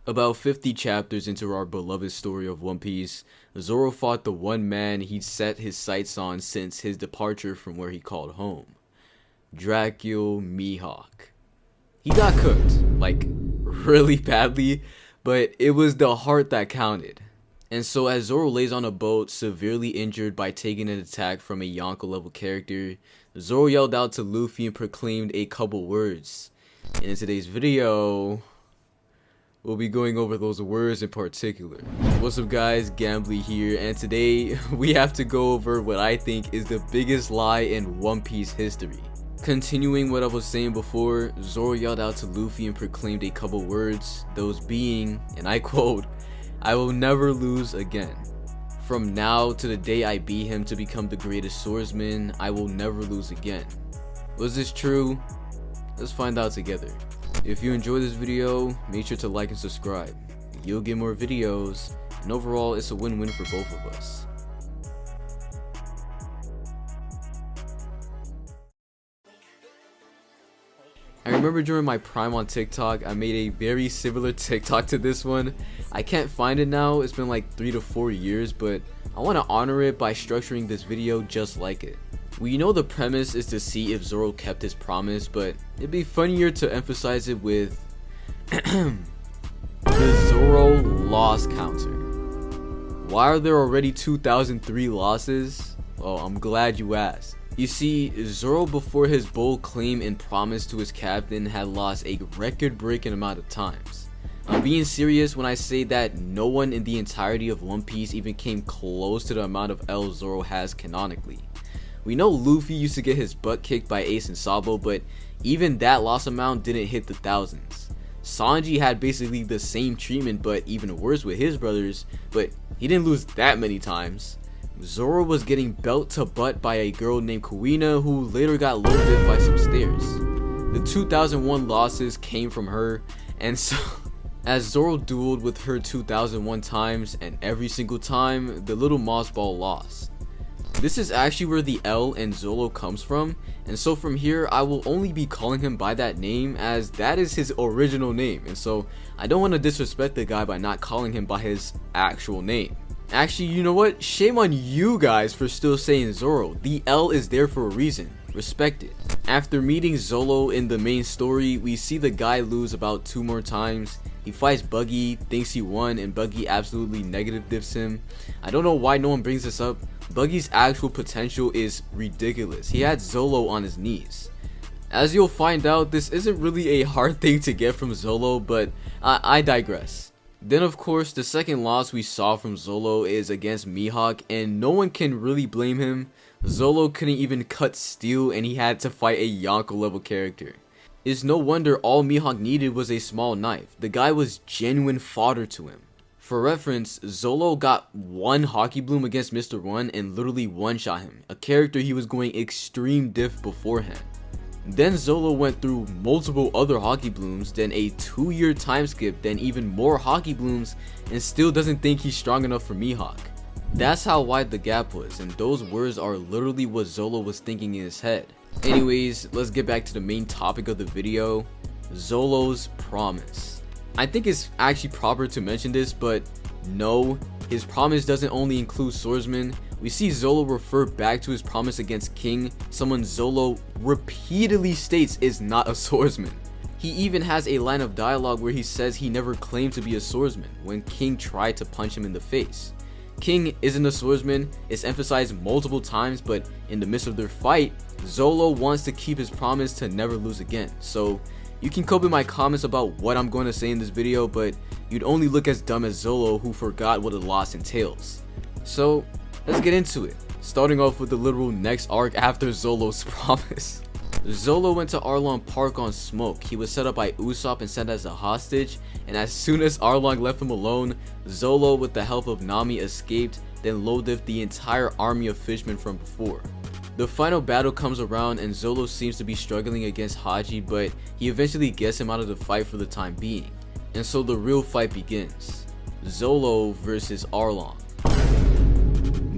About 50 chapters into our beloved story of One Piece, Zoro fought the one man he'd set his sights on since his departure from where he called home, Dracul Mihawk. He got cooked, like really badly, but it was the heart that counted. And so as Zoro lays on a boat, severely injured by taking an attack from a Yonko level character, Zoro yelled out to Luffy and proclaimed a couple words. And in today's video, we'll be going over those words in particular. What's up guys, Gamblrr here, and today we have to go over what I think is the biggest lie in One Piece history. Continuing what I was saying before, Zoro yelled out to Luffy and proclaimed a couple words, those being, and I quote, "I will never lose again. From now to the day I beat him to become the greatest swordsman, I will never lose again." Was this true? Let's find out together. If you enjoyed this video, make sure to like and subscribe. You'll get more videos, and overall it's a win-win for both of us. I remember during my prime on TikTok, I made a very similar TikTok to this one. I can't find it now, it's been like 3 to 4 years, but I want to honor it by structuring this video just like it. We know the premise is to see if Zoro kept his promise, but it'd be funnier to emphasize it with the Zoro loss counter. Why are there already 2003 losses? Well, I'm glad you asked. You see, Zoro before his bold claim and promise to his captain had lost a record-breaking amount of times. I'm being serious when I say that no one in the entirety of One Piece even came close to the amount of L's Zoro has canonically. We know Luffy used to get his butt kicked by Ace and Sabo, but even that loss amount didn't hit the thousands. Sanji had basically the same treatment but even worse with his brothers, but he didn't lose that many times. Zoro was getting belt to butt by a girl named Kuina who later got loaded by some stairs. The 2001 losses came from her, and so as Zoro dueled with her 2001 times, and every single time the little moss ball lost. This is actually where the L in Zoro comes from, and so from here I will only be calling him by that name as that is his original name, and so I don't want to disrespect the guy by not calling him by his actual name. Actually, you know what? Shame on you guys for still saying Zoro. The L is there for a reason. Respect it. After meeting Zolo in the main story, we see the guy lose about 2 more times. He fights Buggy, thinks he won, and Buggy absolutely negative diffs him. I don't know why no one brings this up. Buggy's actual potential is ridiculous. He had Zolo on his knees. As you'll find out, this isn't really a hard thing to get from Zolo, but I digress. Then of course, the second loss we saw from Zolo is against Mihawk, and no one can really blame him. Zolo couldn't even cut steel and he had to fight a Yonko level character. It's no wonder all Mihawk needed was a small knife. The guy was genuine fodder to him. For reference, Zolo got one Haki Bloom against Mr. One and literally one-shot him, a character he was going extreme diff beforehand. Then Zolo went through multiple other Haki Blooms, then a 2-year time skip, then even more Haki Blooms, and still doesn't think he's strong enough for Mihawk. That's how wide the gap was, and those words are literally what Zolo was thinking in his head. Anyways, let's get back to the main topic of the video, Zolo's promise. I think it's actually proper to mention this, but no, his promise doesn't only include swordsmen. We see Zolo refer back to his promise against King, someone Zolo repeatedly states is not a swordsman. He even has a line of dialogue where he says he never claimed to be a swordsman when King tried to punch him in the face. King isn't a swordsman, it's emphasized multiple times, but in the midst of their fight, Zolo wants to keep his promise to never lose again. So you can cope with my comments about what I'm going to say in this video, but you'd only look as dumb as Zolo who forgot what a loss entails. So let's get into it, starting off with the literal next arc after Zolo's promise. Zolo went to Arlong Park on smoke. He was set up by Usopp and sent as a hostage, and as soon as Arlong left him alone, Zolo with the help of Nami escaped, then low-diffed the entire army of fishmen from before. The final battle comes around and Zolo seems to be struggling against Haji, but he eventually gets him out of the fight for the time being. And so the real fight begins. Zolo versus Arlong.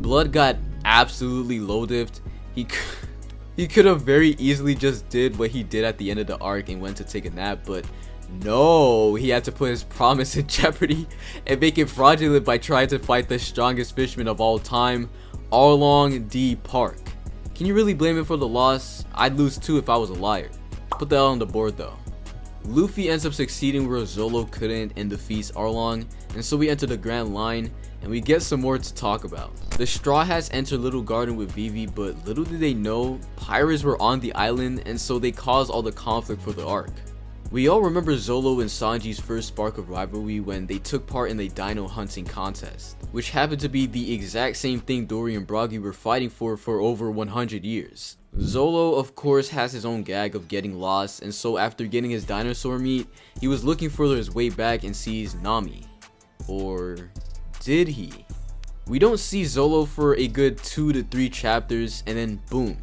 Blood got absolutely low-diffed. He could have very easily just did what he did at the end of the arc and went to take a nap, but No, he had to put his promise in jeopardy and make it fraudulent by trying to fight the strongest fisherman of all time, Arlong D. Park. Can you really blame him for the loss? I'd lose too if I was a liar. Put the L on the board though. Luffy ends up succeeding where Zolo couldn't and defeats Arlong, and so we enter the Grand Line and we get some more to talk about. The Straw Hats enter Little Garden with Vivi, but little did they know, pirates were on the island and so they caused all the conflict for the arc. We all remember Zolo and Sanji's first spark of rivalry when they took part in the dino hunting contest, which happened to be the exact same thing Dory and Broggy were fighting for over 100 years. Zolo of course has his own gag of getting lost, and so after getting his dinosaur meat, he was looking for his way back and sees Nami. Or did he? We don't see Zolo for a good 2 to 3 chapters, and then boom,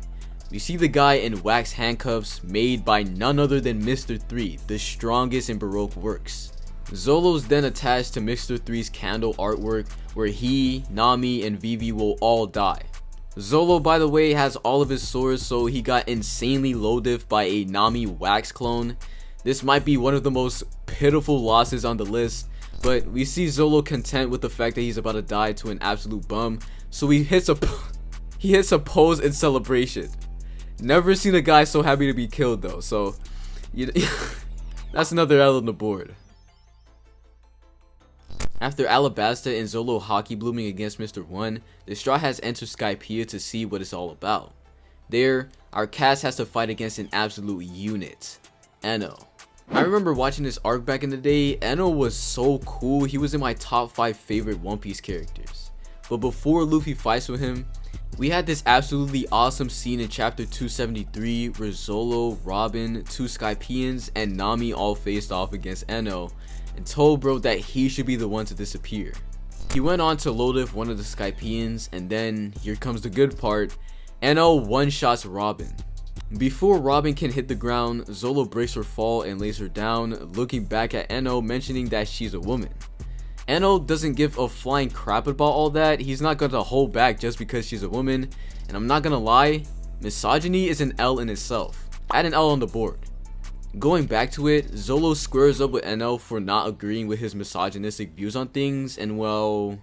we see the guy in wax handcuffs made by none other than Mr. 3, the strongest in Baroque works. Zolo's then attached to Mr. 3's candle artwork where he, Nami, and Vivi will all die. Zolo, by the way, has all of his swords, so he got insanely low diff by a Nami wax clone. This might be one of the most pitiful losses on the list, but we see Zolo content with the fact that he's about to die to an absolute bum, so he hits a pose in celebration. Never seen a guy so happy to be killed though, so that's another L on the board. After Alabasta and Zolo hockey blooming against Mr. 1, the Straw Hats enter Skypiea to see what it's all about. There, our cast has to fight against an absolute unit, Enno. I remember watching this arc back in the day. Enno was so cool, he was in my top 5 favorite One Piece characters. But before Luffy fights with him, we had this absolutely awesome scene in chapter 273 where Zolo, Robin, 2 Skypieans, and Nami all faced off against Enno and told bro that he should be the one to disappear. He went on to load up one of the Skypieans, and then, here comes the good part, Enno one-shots Robin. Before Robin can hit the ground, Zolo breaks her fall and lays her down, looking back at Enno mentioning that she's a woman. Enno doesn't give a flying crap about all that. He's not gonna hold back just because she's a woman, and I'm not gonna lie, misogyny is an L in itself. Add an L on the board. Going back to it, Zolo squares up with Enno for not agreeing with his misogynistic views on things, and well...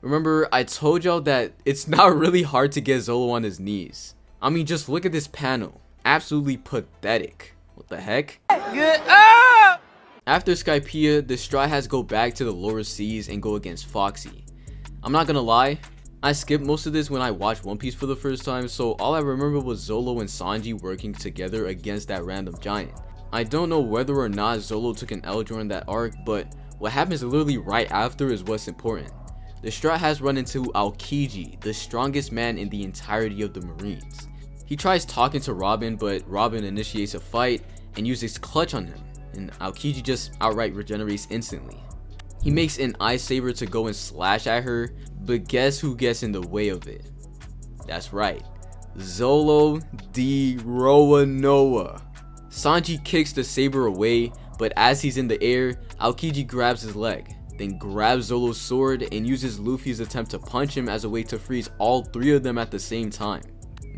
Remember, I told y'all that it's not really hard to get Zolo on his knees. I mean, just look at this panel. Absolutely pathetic. What the heck? After Skypiea, the Straw Hats go back to the lower seas and go against Foxy. I'm not gonna lie, I skipped most of this when I watched One Piece for the first time, so all I remember was Zolo and Sanji working together against that random giant. I don't know whether or not Zolo took an L during that arc, but what happens literally right after is what's important. The Straw Hats run into Aokiji, the strongest man in the entirety of the Marines. He tries talking to Robin, but Robin initiates a fight and uses clutch on him, and Aokiji just outright regenerates instantly. He makes an ice saber to go and slash at her, but guess who gets in the way of it? That's right, Zolo de Roanoa. Sanji kicks the saber away, but as he's in the air, Aokiji grabs his leg, then grabs Zolo's sword and uses Luffy's attempt to punch him as a way to freeze all 3 of them at the same time.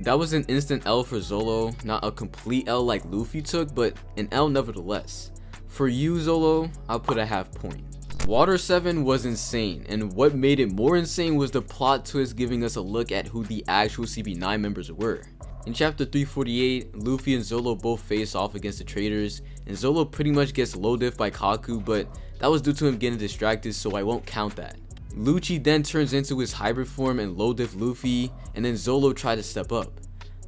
That was an instant L for Zolo, not a complete L like Luffy took, but an L nevertheless. For you, Zolo, I'll put a half point. Water 7 was insane, and what made it more insane was the plot twist giving us a look at who the actual CP9 members were. In chapter 348, Luffy and Zolo both face off against the traders, and Zolo pretty much gets low diff by Kaku, but that was due to him getting distracted, so I won't count that. Lucci then turns into his hybrid form and low diff Luffy, and then Zolo tried to step up.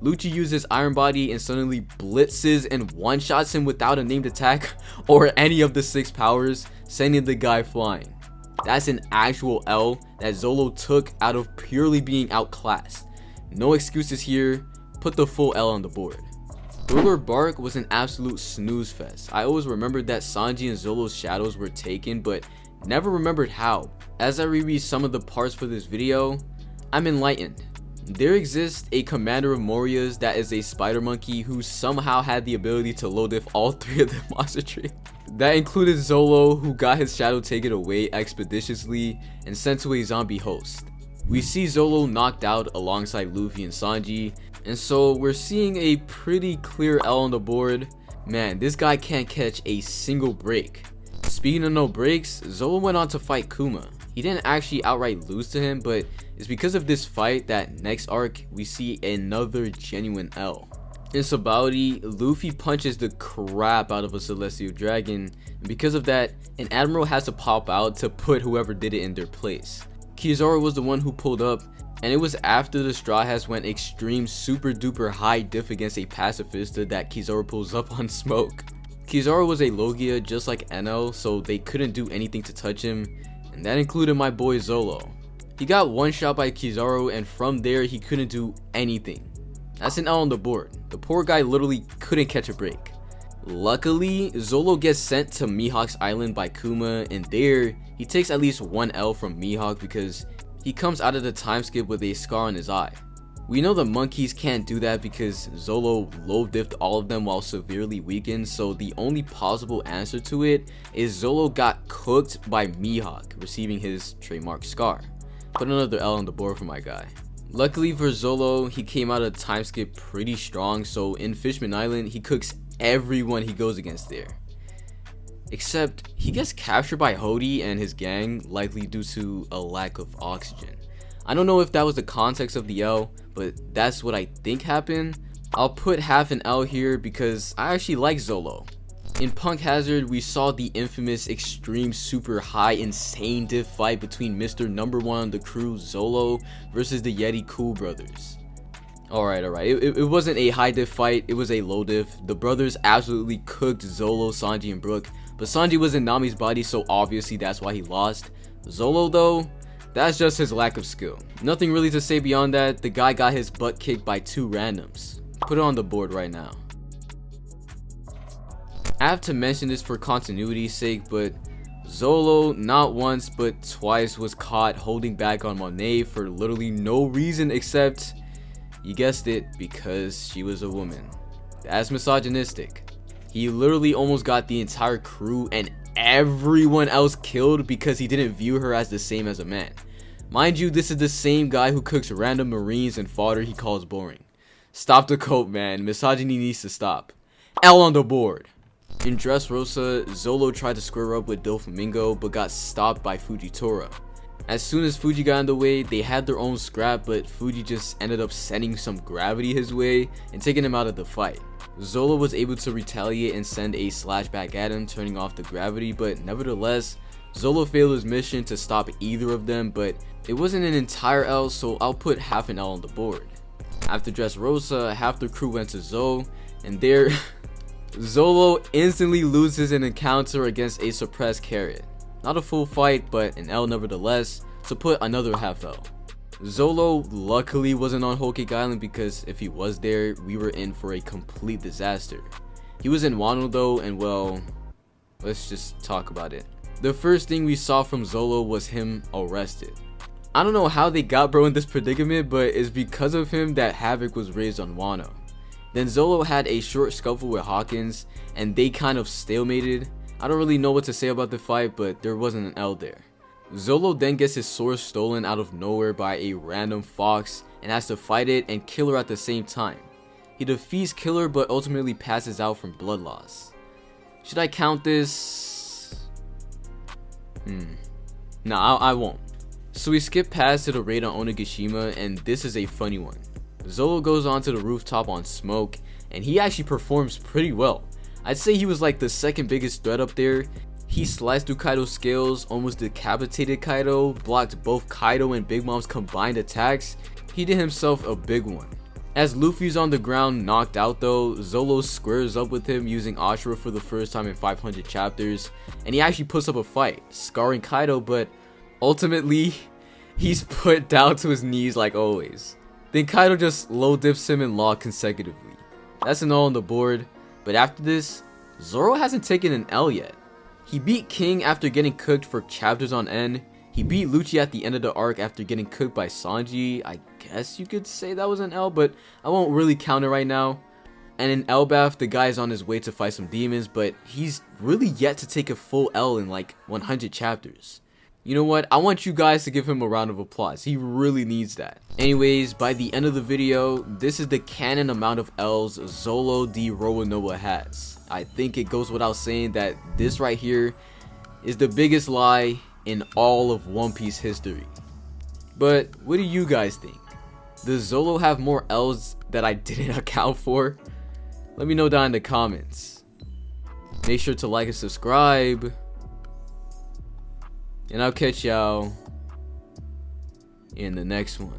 Lucci uses Iron Body and suddenly blitzes and one-shots him without a named attack or any of the 6 powers, sending the guy flying. That's an actual L that Zolo took out of purely being outclassed. No excuses here, put the full L on the board. Thriller Bark was an absolute snooze fest. I always remembered that Sanji and Zolo's shadows were taken, but never remembered how. As I reread some of the parts for this video, I'm enlightened. There exists a commander of Moria's that is a spider monkey who somehow had the ability to low diff all 3 of the monster trees. That included Zolo, who got his shadow taken away expeditiously and sent to a zombie host. We see Zolo knocked out alongside Luffy and Sanji, And so we're seeing a pretty clear L on the board. Man, this guy can't catch a single break. Speaking of no breaks, Zoro went on to fight Kuma. He didn't actually outright lose to him, but it's because of this fight that next arc we see another genuine L. In Sabaody, Luffy punches the crap out of a celestial dragon, and because of that, an admiral has to pop out to put whoever did it in their place. Kizaru was the one who pulled up, and it was after the Straw Hats went extreme super duper high diff against a pacifista that Kizaru pulls up on Smoke. Kizaru was a Logia just like NL, so they couldn't do anything to touch him, and that included my boy Zolo. He got one shot by Kizaru, and from there he couldn't do anything. That's an L on the board. The poor guy literally couldn't catch a break. Luckily, Zolo gets sent to Mihawk's island by Kuma, and there he takes at least one L from Mihawk because he comes out of the time skip with a scar on his eye. We know the monkeys can't do that because Zolo low diffed all of them while severely weakened, so the only possible answer to it is Zolo got cooked by Mihawk, receiving his trademark scar. Put another L on the board for my guy. Luckily for Zolo, he came out of the time skip pretty strong, so in Fishman Island, he cooks everyone he goes against there. Except, he gets captured by Hody and his gang, likely due to a lack of oxygen. I don't know if that was the context of the L, but that's what I think happened. I'll put half an L here because I actually like Zolo. In Punk Hazard, we saw the infamous extreme super high insane diff fight between Mr. Number 1 on the crew, Zolo, versus the Yeti Cool Brothers. Alright, it wasn't a high diff fight, it was a low diff. The brothers absolutely cooked Zolo, Sanji, and Brook, but Sanji was in Nami's body, so obviously that's why he lost. Zolo though, that's just his lack of skill. Nothing really to say beyond that. The guy got his butt kicked by 2 randoms. Put it on the board right now. I have to mention this for continuity's sake, but Zolo not once but twice was caught holding back on Monet for literally no reason except, you guessed it, because she was a woman. That's misogynistic. He literally almost got the entire crew and everyone else killed because he didn't view her as the same as a man. Mind you, this is the same guy who cooks random marines and fodder he calls boring. Stop the coat, man. Misogyny needs to stop. L on the board. In Dressrosa, Zolo tried to square up with Doflamingo but got stopped by Fujitora. As soon as Fuji got in the way, they had their own scrap, but Fuji just ended up sending some gravity his way and taking him out of the fight. Zolo was able to retaliate and send a slash back at him, turning off the gravity, but nevertheless, Zolo failed his mission to stop either of them, but it wasn't an entire L, so I'll put half an L on the board. After Dressrosa, half the crew went to Zo, and there, Zolo instantly loses an encounter against a suppressed carrot. Not a full fight, but an L nevertheless, so put another half L. Zolo luckily wasn't on Whole Cake Island because if he was there, we were in for a complete disaster. He was in Wano though, and well, let's just talk about it. The first thing we saw from Zolo was him arrested. I don't know how they got bro in this predicament, but it's because of him that havoc was raised on Wano. Then Zolo had a short scuffle with Hawkins, and they kind of stalemated. I don't really know what to say about the fight, but there wasn't an L there. Zolo then gets his sword stolen out of nowhere by a random fox and has to fight it and kill her at the same time. He defeats Killer but ultimately passes out from blood loss. Should I count this? Nah, I won't. So we skip past to the raid on Onigashima, and this is a funny one. Zolo goes onto the rooftop on Smoke, and he actually performs pretty well. I'd say he was like the second biggest threat up there. He sliced through Kaido's scales, almost decapitated Kaido, blocked both Kaido and Big Mom's combined attacks. He did himself a big one. As Luffy's on the ground knocked out though, Zolo squares up with him using Ashura for the first time in 500 chapters, and he actually puts up a fight, scarring Kaido, but ultimately, he's put down to his knees like always. Then Kaido just low dips him and Law consecutively. That's an L on the board, but after this, Zoro hasn't taken an L yet. He beat King after getting cooked for chapters on end. He beat Lucci at the end of the arc after getting cooked by Sanji. I guess you could say that was an L, but I won't really count it right now. And in Elbaf, the guy is on his way to fight some demons, but he's really yet to take a full L in like 100 chapters. You know what? I want you guys to give him a round of applause. He really needs that. Anyways, by the end of the video, this is the canon amount of L's Zoro de Roanoa has. I think it goes without saying that this right here is the biggest lie in all of One Piece history. But what do you guys think? Does Zoro have more L's that I didn't account for? Let me know down in the comments. Make sure to like and subscribe. And I'll catch y'all in the next one.